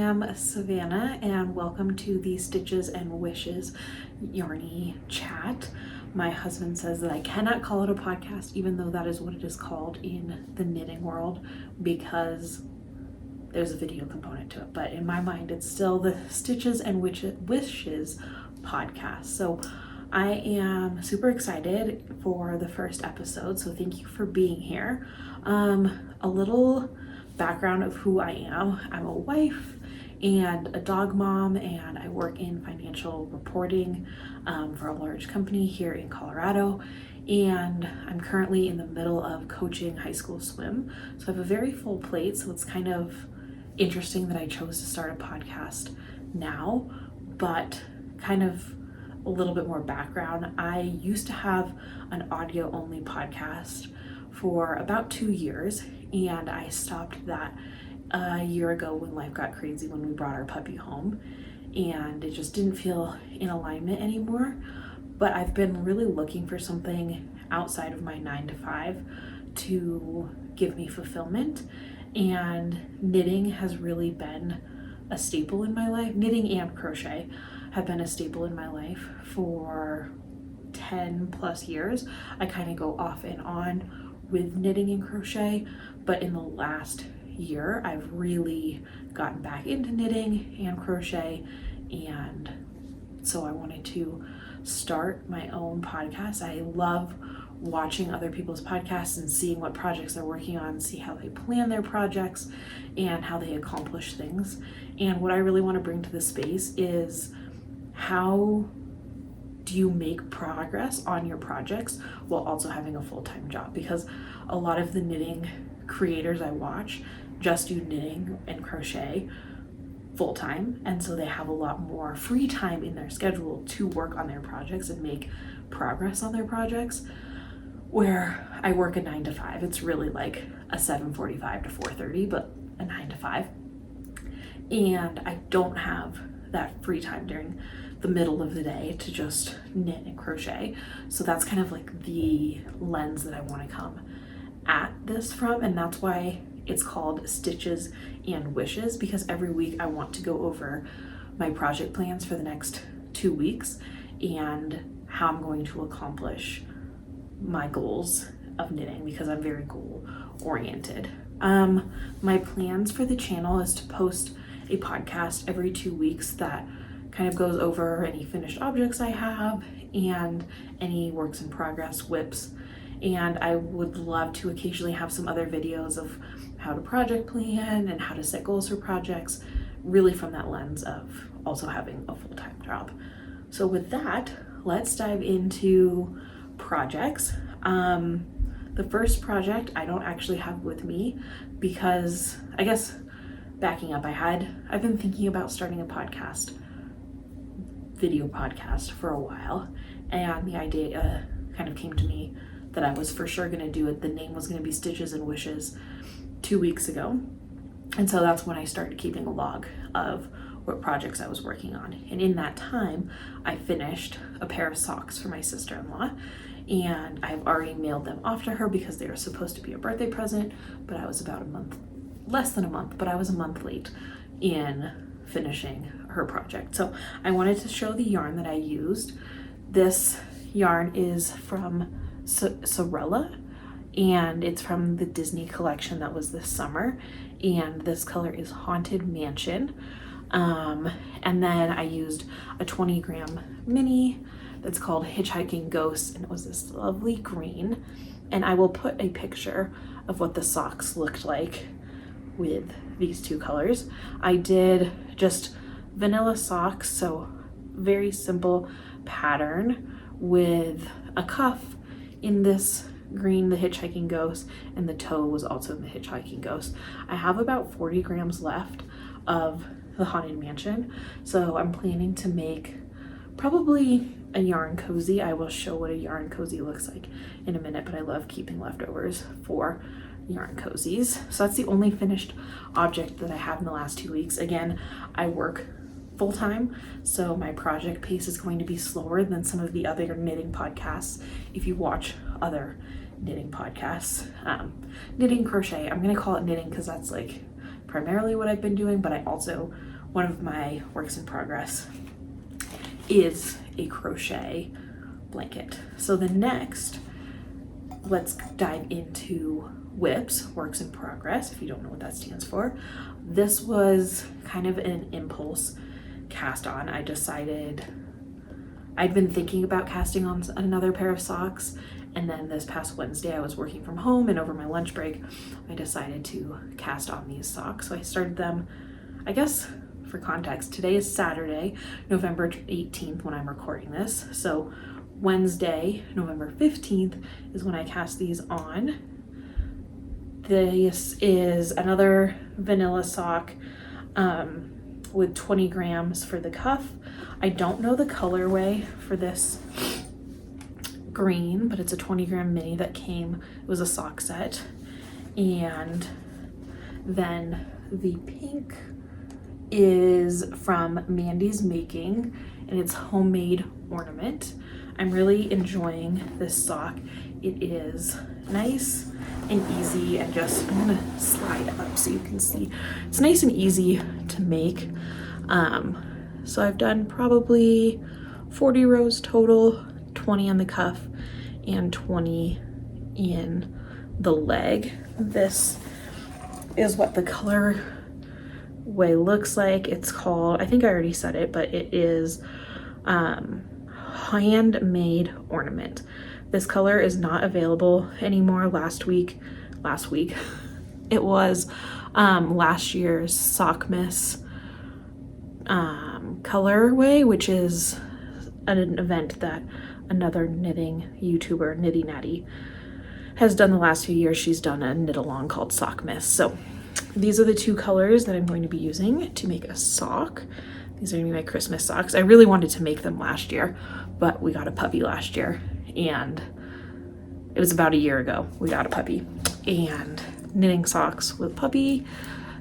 am Savannah and welcome to the Stitches and Wishes Yarny Chat. My husband says that I cannot call it a podcast even though that is what it is called in the knitting world because there's a video component to it, but in my mind it's still the Stitches and Wishes podcast. So I am super excited for the first episode, so thank you for being here. A little background of who I am. I'm a wife and a dog mom, and I work in financial reporting for a large company here in Colorado, and I'm currently in the middle of coaching high school swim. So I have a very full plate, so it's kind of interesting that I chose to start a podcast now, but kind of a little bit more background. I used to have an audio only podcast for about 2 years, and I stopped that a year ago when life got crazy when we brought our puppy home, and it just didn't feel in alignment anymore. But I've been really looking for something outside of my 9 to 5 to give me fulfillment, and knitting has really been a staple in my life. Knitting and crochet have been a staple in my life for 10 plus years. I kind of go off and on with knitting and crochet, but in the last year I've really gotten back into knitting and crochet, and so I wanted to start my own podcast. I love watching other people's podcasts and seeing what projects they're working on, see how they plan their projects and how they accomplish things. And what I really want to bring to the space is how do you make progress on your projects while also having a full-time job? Because a lot of the knitting creators I watch just do knitting and crochet full-time, and so they have a lot more free time in their schedule to work on their projects and make progress on their projects, where I work a 9 to 5. It's really like a 7:45 to 4:30, but a 9 to 5, and I don't have that free time during the middle of the day to just knit and crochet. So that's kind of like the lens that I want to come at this from, and that's why it's called Stitches and Wishes, because every week I want to go over my project plans for the next 2 weeks and how I'm going to accomplish my goals of knitting, because I'm very goal oriented. My plans for the channel is to post a podcast every 2 weeks that kind of goes over any finished objects I have and any works in progress WIPs. And I would love to occasionally have some other videos of how to project plan and how to set goals for projects, really from that lens of also having a full-time job. So with that, let's dive into projects. The first project I don't actually have with me because, I guess backing up, I've been thinking about starting a video podcast for a while, and the idea kind of came to me that I was for sure going to do it. The name was going to be Stitches and Wishes 2 weeks ago, and so that's when I started keeping a log of what projects I was working on. And in that time I finished a pair of socks for my sister-in-law, and I've already mailed them off to her because they were supposed to be a birthday present, but I was about less than a month, but I was a month late in finishing her project. So I wanted to show the yarn that I used. This yarn is from Sorella, and it's from the Disney collection that was this summer, and this color is Haunted Mansion. And then I used a 20-gram mini that's called Hitchhiking Ghosts, and it was this lovely green, and I will put a picture of what the socks looked like with these two colors. I did just vanilla socks, so very simple pattern with a cuff in this green, the Hitchhiking Ghost, and the toe was also in the Hitchhiking Ghost. I have about 40 grams left of the Haunted Mansion, so I'm planning to make probably a yarn cozy. I will show what a yarn cozy looks like in a minute, but I love keeping leftovers for yarn cozies. So that's the only finished object that I have in the last 2 weeks. Again, I work full-time, so my project pace is going to be slower than some of the other knitting podcasts. If you watch other knitting podcasts, knitting crochet, I'm gonna call it knitting because that's like primarily what I've been doing, but I also one of my works in progress is a crochet blanket. So the next, let's dive into WIPs, works in progress, if you don't know what that stands for. This was kind of an impulse cast on. I decided I'd been thinking about casting on another pair of socks, and then this past Wednesday I was working from home, and over my lunch break I decided to cast on these socks. So I started them, I guess for context, today is Saturday, November 18th when I'm recording this. So Wednesday, November 15th is when I cast these on. This is another vanilla sock with 20 grams for the cuff. I don't know the colorway for this green, but it's a 20 gram mini that came, it was a sock set. And then the pink is from Mandy's Making, and it's homemade ornament. I'm really enjoying this sock. It is nice and easy, and just, I'm gonna slide up so you can see. It's nice and easy to make. So I've done probably 40 rows total, 20 on the cuff and 20 in the leg. This is what the color way looks like. It's called, I think I already said it, but it is handmade ornament. This color is not available anymore. Last week it was last year's Sockmas colorway, which is an event that another knitting YouTuber, Knitty Natty, has done the last few years. She's done a knit along called Sockmas. So these are the two colors that I'm going to be using to make a sock. These are gonna be my Christmas socks. I really wanted to make them last year, but we got a puppy last year, and it was about a year ago we got a puppy, and knitting socks with puppy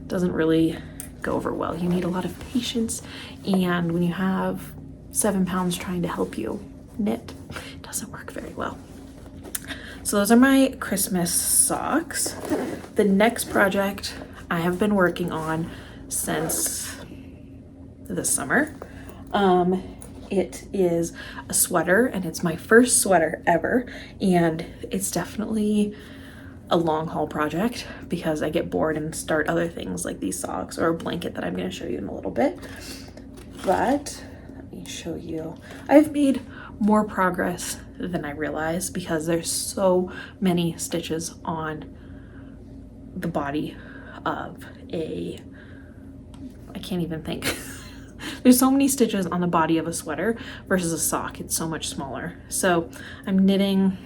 doesn't really go over well. You need a lot of patience, and when you have 7 pounds trying to help you knit, it doesn't work very well. So those are my Christmas socks. The next project I have been working on since this summer. It is a sweater, and it's my first sweater ever, and it's definitely a long haul project because I get bored and start other things like these socks or a blanket that I'm going to show you in a little bit. But let me show you. I've made more progress than I realized because there's so many stitches on the body of I can't even think. There's so many stitches on the body of a sweater versus a sock. It's so much smaller. So I'm knitting.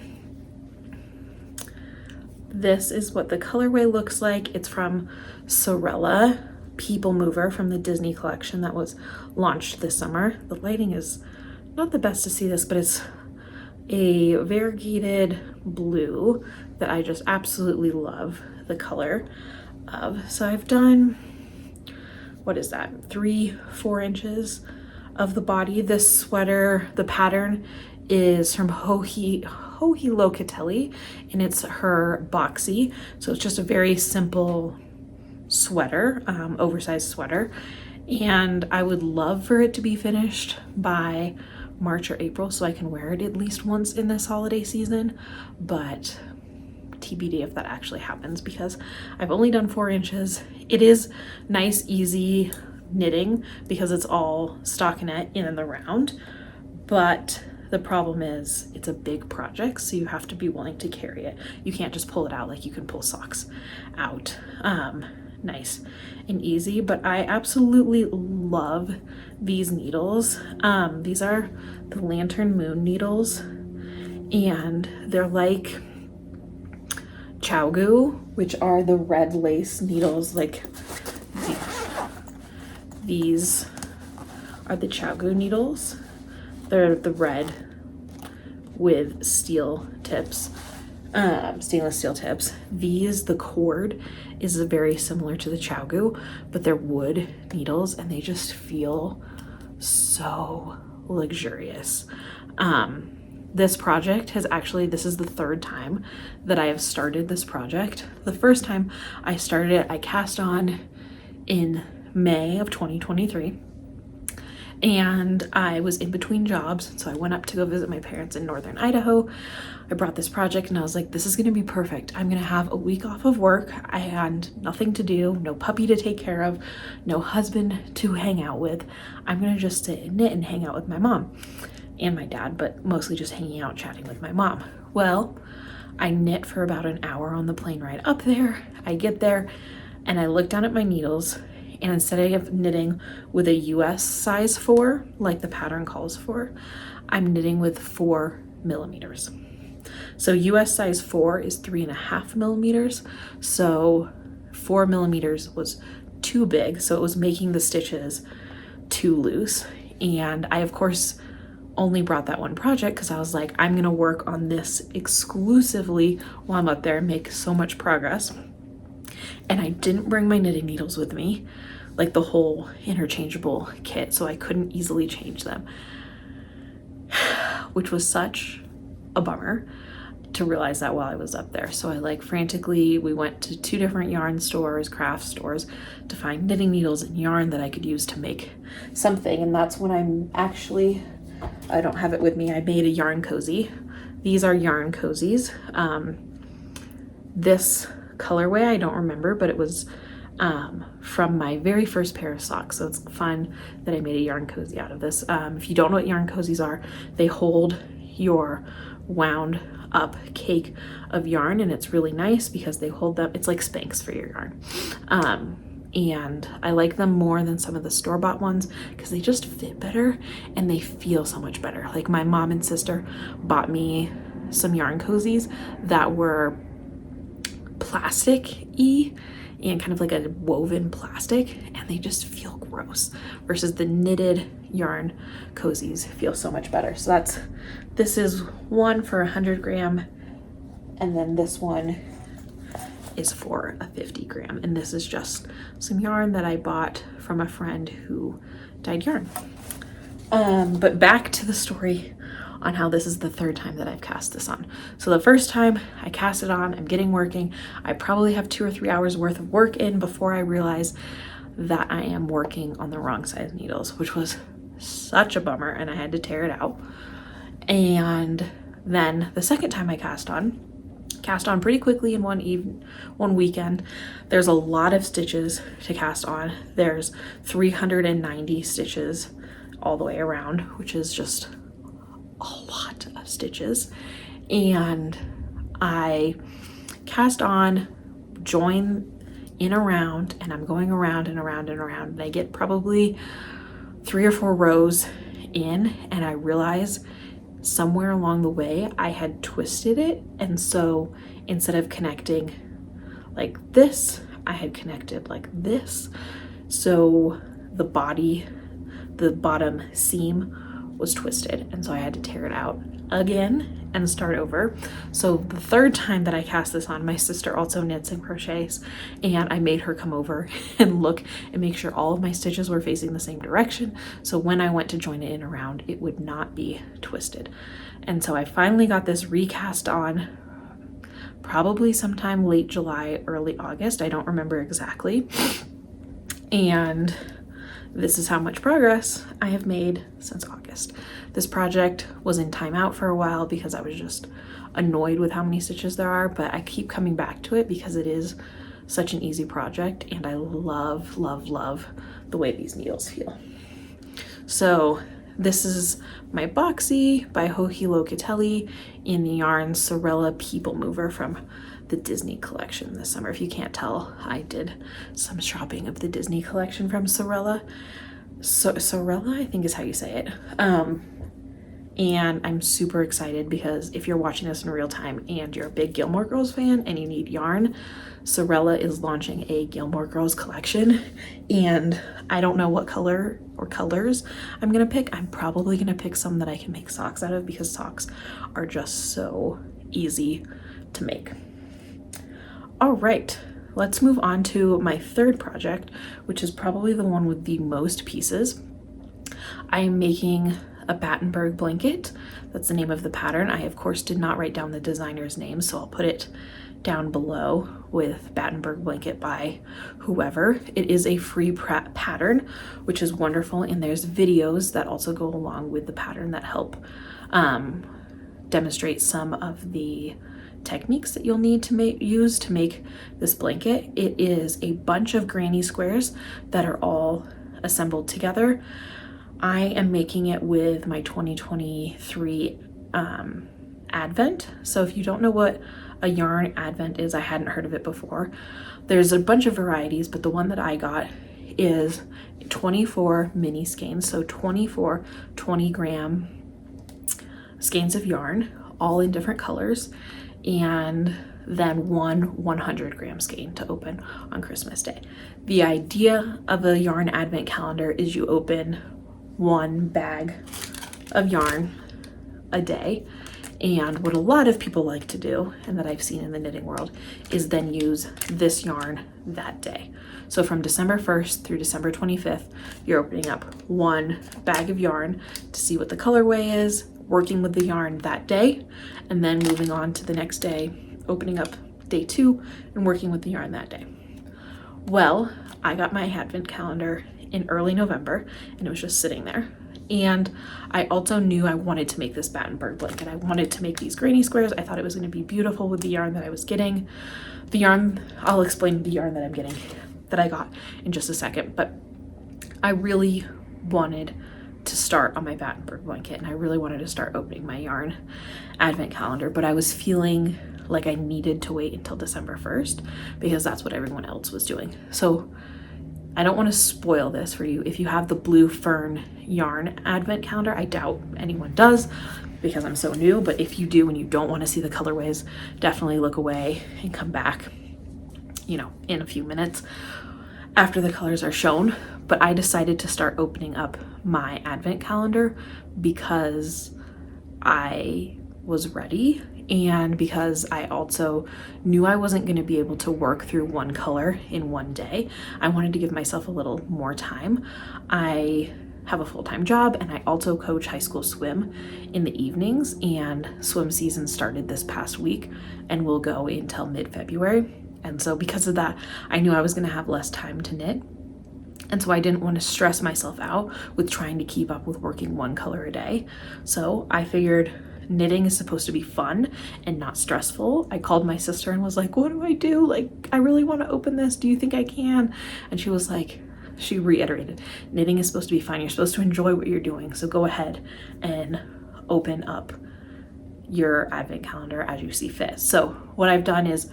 This is what the colorway looks like. It's from Sorella People Mover from the Disney collection that was launched this summer. The lighting is not the best to see this, but it's a variegated blue that I just absolutely love the color of. So I've done, what is that, 3-4 inches of the body. This sweater, the pattern is from Joji Locatelli, and it's her boxy. So it's just a very simple sweater, oversized sweater, and I would love for it to be finished by March or April so I can wear it at least once in this holiday season, but TBD if that actually happens because I've only done 4 inches. It is nice, easy knitting because it's all stockinette in the round, but the problem is it's a big project, so you have to be willing to carry it. You can't just pull it out like you can pull socks out. Nice and easy, but I absolutely love these needles. These are the Lantern Moon needles, and they're like ChiaoGoo, which are the red lace needles. Like these are the ChiaoGoo needles. They're the red with steel tips, stainless steel tips. These, the cord is very similar to the ChiaoGoo, but they're wood needles and they just feel so luxurious. This project has actually, this is the 3rd time that I have started this project. The first time I started it, I cast on in May of 2023. And I was in between jobs, so I went up to go visit my parents in northern Idaho. I brought this project and I was like, this is gonna be perfect. I'm gonna have a week off of work. I had nothing to do, no puppy to take care of, no husband to hang out with. I'm gonna just sit and knit and hang out with my mom and my dad, but mostly just hanging out, chatting with my mom. Well, I knit for about an hour on the plane ride up there. I get there and I look down at my needles, and instead of knitting with a US size 4, like the pattern calls for, I'm knitting with 4 millimeters. So US size 4 is 3.5 millimeters. So 4 millimeters was too big. So it was making the stitches too loose. And I, of course, only brought that one project because I was like, I'm gonna work on this exclusively while I'm up there and make so much progress. And I didn't bring my knitting needles with me, like the whole interchangeable kit, so I couldn't easily change them, which was such a bummer to realize that while I was up there. So I we went to 2 different yarn stores, craft stores, to find knitting needles and yarn that I could use to make something. And that's when I don't have it with me, I made a yarn cozy. These are yarn cozies. This colorway I don't remember, but it was from my very first pair of socks, so it's fun that I made a yarn cozy out of this. If you don't know what yarn cozies are, they hold your wound up cake of yarn, and it's really nice because they hold them, it's like Spanx for your yarn. And I like them more than some of the store-bought ones because they just fit better and they feel so much better. Like my mom and sister bought me some yarn cozies that were plastic-y and kind of like a woven plastic, and they just feel gross, versus the knitted yarn cozies feel so much better. So this is one for 100 gram, and then this one is for a 50 gram. And this is just some yarn that I bought from a friend who dyed yarn. But back to the story on how this is the 3rd time that I've cast this on. So the first time I cast it on, I'm getting working. I probably have 2 or 3 hours worth of work in before I realize that I am working on the wrong size needles, which was such a bummer, and I had to tear it out. And then the second time I cast on pretty quickly in one weekend. There's a lot of stitches to cast on. There's 390 stitches all the way around, which is just a lot of stitches. And I cast on, join in around, and I'm going around and around and around, and I get probably 3 or 4 rows in, and I realize somewhere along the way I had twisted it, and so instead of connecting like this, I had connected like this. So the bottom seam was twisted, and so I had to tear it out again and start over. So the 3rd time that I cast this on, my sister also knits and crochets, and I made her come over and look and make sure all of my stitches were facing the same direction, so when I went to join it in around, it would not be twisted. And so I finally got this recast on probably sometime late July, early August, I don't remember exactly. And this is how much progress I have made since August. This project was in timeout for a while because I was just annoyed with how many stitches there are, but I keep coming back to it because it is such an easy project, and I love, love, love the way these needles feel. So this is my Boxy by Joji Locatelli in the yarn Sorella People Mover from the Disney collection this summer. If you can't tell, I did some shopping of the Disney collection from Sorella. Sorella, I think is how you say it. And I'm super excited because if you're watching this in real time and you're a big Gilmore Girls fan and you need yarn, Sorella is launching a Gilmore Girls collection, and I don't know what color or colors I'm gonna pick. I'm probably gonna pick some that I can make socks out of because socks are just so easy to make. All right, let's move on to my 3rd project, which is probably the one with the most pieces. I am making a Battenberg blanket. That's the name of the pattern. I, of course, did not write down the designer's name, so I'll put it down below with Battenberg Blanket by whoever. It is a free pattern, which is wonderful, and there's videos that also go along with the pattern that help demonstrate some of the techniques that you'll need to use to make this blanket. It is a bunch of granny squares that are all assembled together. I am making it with my 2023 Advent. So if you don't know what a yarn Advent is, I hadn't heard of it before. There's a bunch of varieties, but the one that I got is 24 mini skeins, so 24 20-gram skeins of yarn, all in different colors, and then one 100-gram skein to open on Christmas Day. The idea of a yarn Advent calendar is you open one bag of yarn a day. And what a lot of people like to do, and that I've seen in the knitting world, is then use this yarn that day. So from December 1st through December 25th, you're opening up one bag of yarn to see what the colorway is, working with the yarn that day, and then moving on to the next day, opening up day 2 and working with the yarn that day. Well, I got my Advent calendar in early November, and it was just sitting there. And I also knew I wanted to make this Battenberg blanket. I wanted to make these granny squares. I thought it was going to be beautiful with the yarn that I was getting. The yarn, I'll explain the yarn that I'm getting, that I got in just a second, but I really wanted to start on my Battenberg blanket, and I really wanted to start opening my yarn Advent calendar, but I was feeling like I needed to wait until December 1st because that's what everyone else was doing. So I don't want to spoil this for you. If you have the Blue Fern yarn Advent calendar, I doubt anyone does because I'm so new, but if you do and you don't want to see the colorways, definitely look away and come back, you know, in a few minutes after the colors are shown. But I decided to start opening up my Advent calendar because I was ready, and because I also knew I wasn't going to be able to work through one color in one day. I wanted to give myself a little more time. I have a full-time job, and I also coach high school swim in the evenings, and swim season started this past week and will go until mid-February. And so because of that, I knew I was going to have less time to knit. And so I didn't want to stress myself out with trying to keep up with working one color a day. So I figured knitting is supposed to be fun and not stressful. I called my sister and was like, what do I do? Like, I really want to open this. Do you think I can? And she was like, she reiterated, knitting is supposed to be fun. You're supposed to enjoy what you're doing. So go ahead and open up your Advent calendar as you see fit. So what I've done is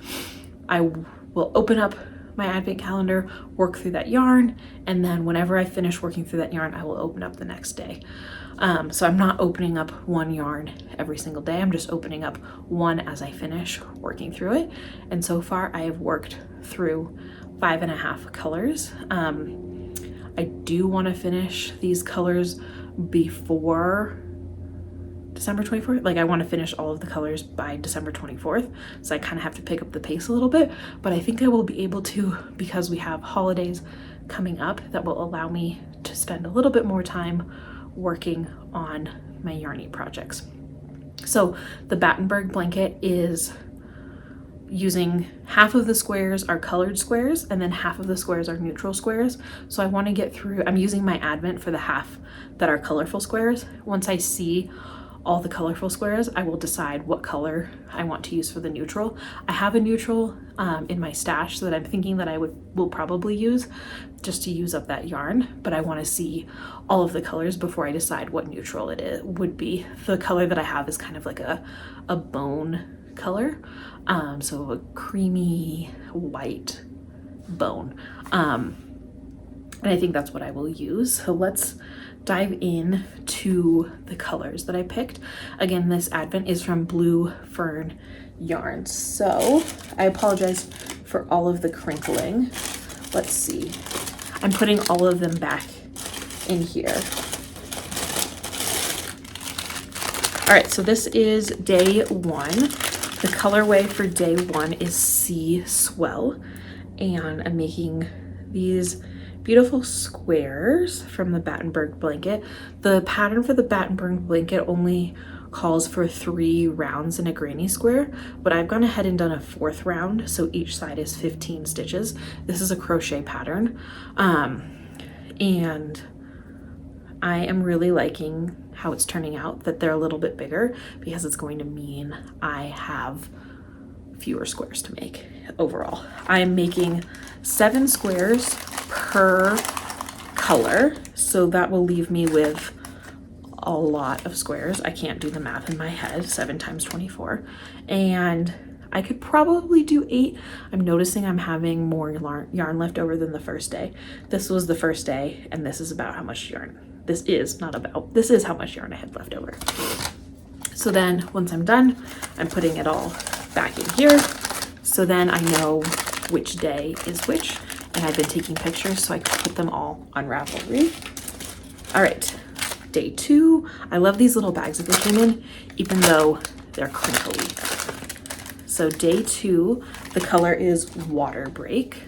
I will open up my Advent calendar, work through that yarn, and then whenever I finish working through that yarn, I will open up the next day. So I'm not opening up one yarn every single day. I'm just opening up one as I finish working through it. And so far I have worked through 5.5 colors. I do want to finish these colors before December 24th. Like, I want to finish all of the colors by December 24th. So I kind of have to pick up the pace a little bit, but I think I will be able to because we have holidays coming up that will allow me to spend a little bit more time working on my Yarny projects. So the Battenberg blanket is using half of the squares are colored squares and then half of the squares are neutral squares. So I want to get through, I'm using my Advent for the half that are colorful squares. Once I see all the colorful squares, I will decide what color I want to use for the neutral. I have a neutral in my stash that I'm thinking that I will probably use just to use up that yarn, but I want to see all of the colors before I decide what neutral would be. The color that I have is kind of like a bone color, so a creamy white bone, and I think that's what I will use. So let's dive in to the colors that I picked. Again, this Advent is from Blue Fern Yarns. So I apologize for all of the crinkling. Let's see. I'm putting all of them back in here. All right, so this is day 1. The colorway for day 1 is Sea Swell, and I'm making these beautiful squares from the Battenberg blanket. The pattern for the Battenberg blanket only calls for 3 rounds in a granny square, but I've gone ahead and done a 4th round, so each side is 15 stitches. This is a crochet pattern, and I am really liking how it's turning out, that they're a little bit bigger, because it's going to mean I have fewer squares to make overall. I am making 7 squares per color, so that will leave me with a lot of squares. I can't do the math in my head. 7 times 24, and I could probably do 8. I'm noticing I'm having more yarn left over than the first day. This was the first day, and this is about how much yarn. This is how much yarn I had left over. So then once I'm done, I'm putting it all back in here. So then I know which day is which, and I've been taking pictures so I can put them all on Ravelry. All right, day 2. I love these little bags that they came in, even though they're crinkly. So day 2, the color is Water Break,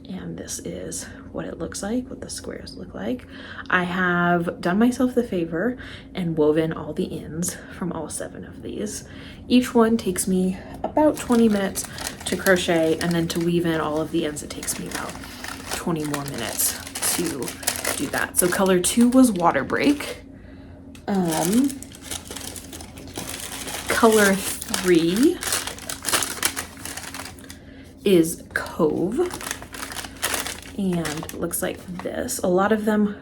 and this is what it looks like, what the squares look like. I have done myself the favor and woven all the ends from all 7 of these. Each one takes me about 20 minutes to crochet, and then to weave in all of the ends, it takes me about 20 more minutes to do that. So color 2 was Water Break. Color 3 is Cove, and it looks like this. A lot of them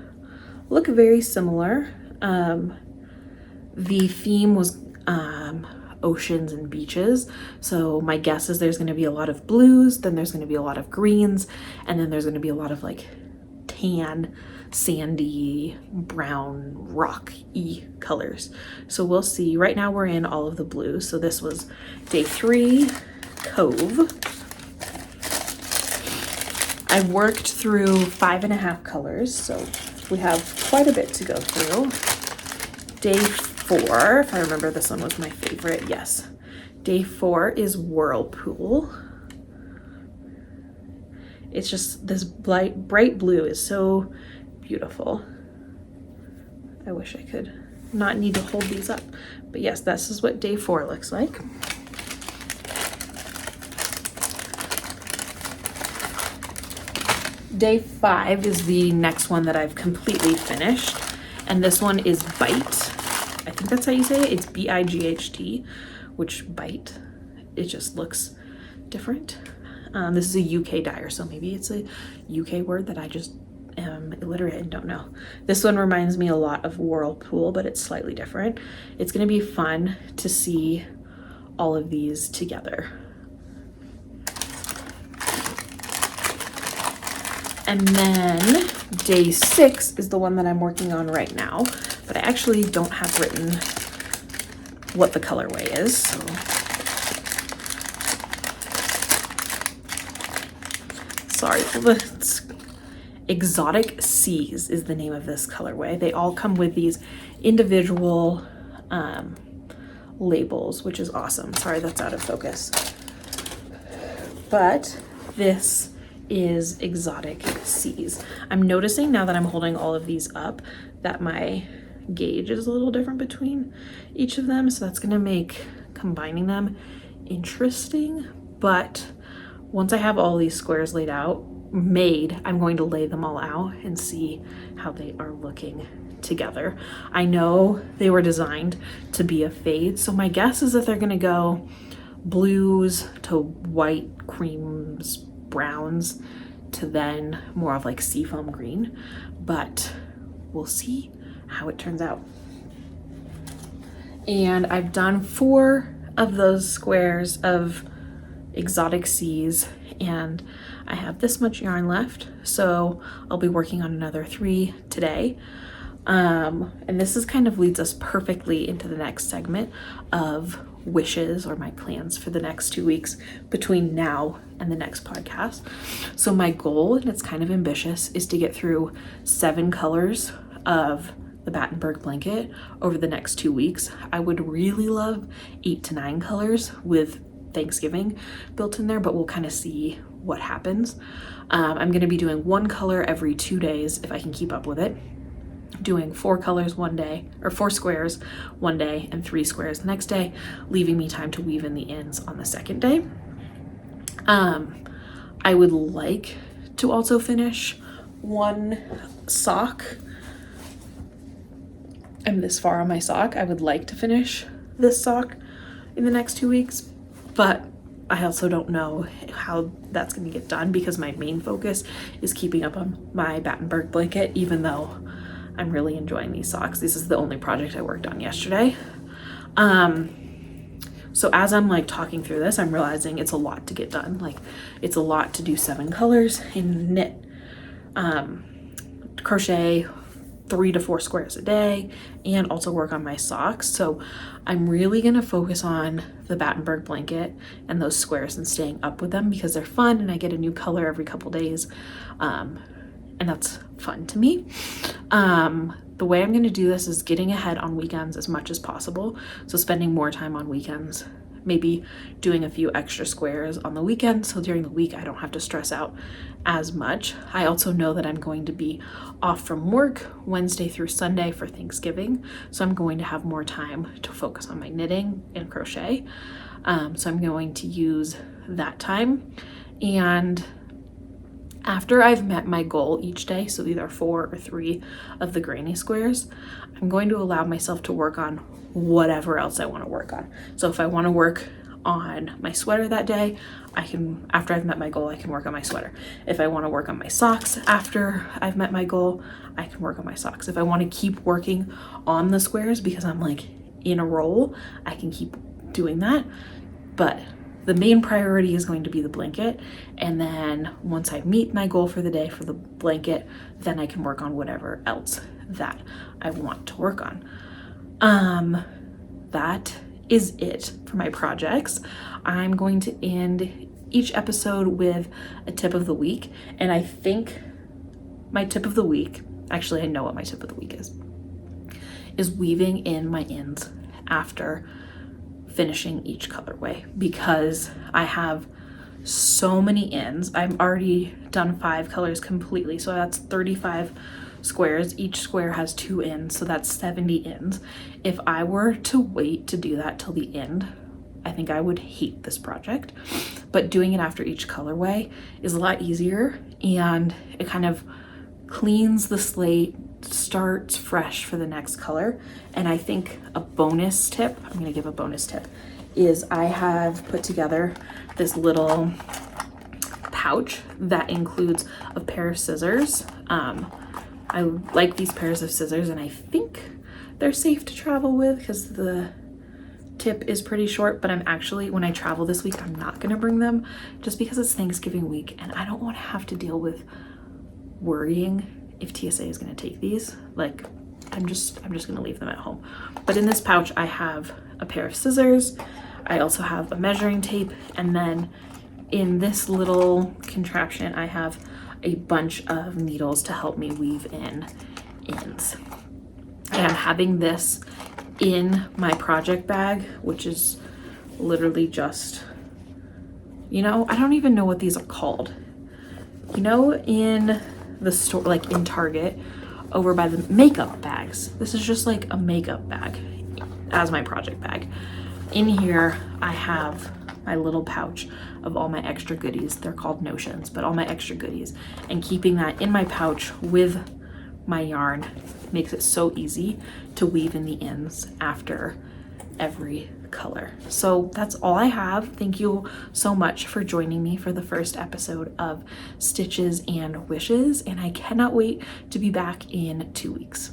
look very similar. The theme was oceans and beaches, so my guess is there's going to be a lot of blues, then there's going to be a lot of greens, and then there's going to be a lot of like tan, sandy, brown, rock-y colors. So we'll see. Right now we're in all of the blues. So this was day 3, Cove. I worked through 5.5 colors, so we have quite a bit to go through. Day 4, if I remember, this one was my favorite, yes. Day 4 is Whirlpool. It's just this bright blue is so beautiful. I wish I could not need to hold these up, but yes, this is what day 4 looks like. Day 5 is the next one that I've completely finished, and this one is Bite. I think that's how you say it. It's B-I-G-H-T, which Bite, it just looks different. This is a UK dyer, so maybe it's a UK word that I just am illiterate and don't know. This one reminds me a lot of Whirlpool, but it's slightly different. It's going to be fun to see all of these together. And then day 6 is the one that I'm working on right now, but I actually don't have written what the colorway is. So sorry, it's Exotic Seas is the name of this colorway. They all come with these individual labels, which is awesome. Sorry, that's out of focus. But this is Exotic Seas. I'm noticing now that I'm holding all of these up that my gauge is a little different between each of them, so that's gonna make combining them interesting. But once I have all these squares laid out, I'm going to lay them all out and see how they are looking together. I know they were designed to be a fade, so my guess is that they're gonna go blues to white, creams, browns, to then more of like seafoam green, but we'll see how it turns out. And I've done 4 of those squares of Exotic Seas, and I have this much yarn left, so I'll be working on another 3 today. And this is kind of leads us perfectly into the next segment of wishes, or my plans for the next 2 weeks between now and the next podcast. So my goal, and it's kind of ambitious, is to get through 7 colors of the Battenberg blanket over the next 2 weeks. I would really love 8 to 9 colors with Thanksgiving built in there, but we'll kind of see what happens. I'm going to be doing 1 color every 2 days if I can keep up with it. doing 4 colors one day, or 4 squares one day and 3 squares the next day, leaving me time to weave in the ends on the second day. I would like to also finish one sock. I'm this far on my sock. I would like to finish this sock in the next 2 weeks, but I also don't know how that's going to get done because my main focus is keeping up on my Battenberg blanket, even though I'm really enjoying these socks. This is the only project I worked on yesterday. So as I'm like talking through this, I'm realizing it's a lot to get done. Like, it's a lot to do 7 colors and knit, crochet 3 to 4 squares a day, and also work on my socks. So I'm really gonna focus on the Battenberg blanket and those squares and staying up with them because they're fun and I get a new color every couple days, and that's fun to me. The way I'm gonna do this is getting ahead on weekends as much as possible. So spending more time on weekends, maybe doing a few extra squares on the weekend, so during the week I don't have to stress out as much. I also know that I'm going to be off from work Wednesday through Sunday for Thanksgiving, so I'm going to have more time to focus on my knitting and crochet. So I'm going to use that time, and after I've met my goal each day, so either 4 or 3 of the granny squares, I'm going to allow myself to work on whatever else I want to work on. So if I want to work on my sweater that day, I can, after I've met my goal, I can work on my sweater. If I want to work on my socks after I've met my goal, I can work on my socks. If I want to keep working on the squares because I'm like in a roll, I can keep doing that. But the main priority is going to be the blanket, and then once I meet my goal for the day for the blanket, then I can work on whatever else that I want to work on. That is it for my projects. I'm going to end each episode with a tip of the week, and I think my tip of the week, actually I know what my tip of the week is weaving in my ends after finishing each colorway, because I have so many ends. I've already done 5 colors completely, so that's 35 squares. Each square has 2 ends, so that's 70 ends. If I were to wait to do that till the end, I think I would hate this project. But doing it after each colorway is a lot easier, and it kind of cleans the slate, starts fresh for the next color. And I think a bonus tip, I'm gonna give a bonus tip, is I have put together this little pouch that includes a pair of scissors. I like these pairs of scissors, and I think they're safe to travel with because the tip is pretty short, but I'm actually, when I travel this week, I'm not gonna bring them just because it's Thanksgiving week and I don't want to have to deal with worrying if TSA is gonna take these. Like, I'm just gonna leave them at home. But in this pouch, I have a pair of scissors. I also have a measuring tape, and then in this little contraption, I have a bunch of needles to help me weave in ends. And having this in my project bag, which is literally just, you know, I don't even know what these are called. You know, in the store, like in Target, over by the makeup bags. This is just like a makeup bag as my project bag. In here, I have my little pouch of all my extra goodies. They're called notions, but all my extra goodies. And keeping that in my pouch with my yarn makes it so easy to weave in the ends after every color. So that's all I have. Thank you so much for joining me for the first episode of Stitches and Wishes, and I cannot wait to be back in 2 weeks.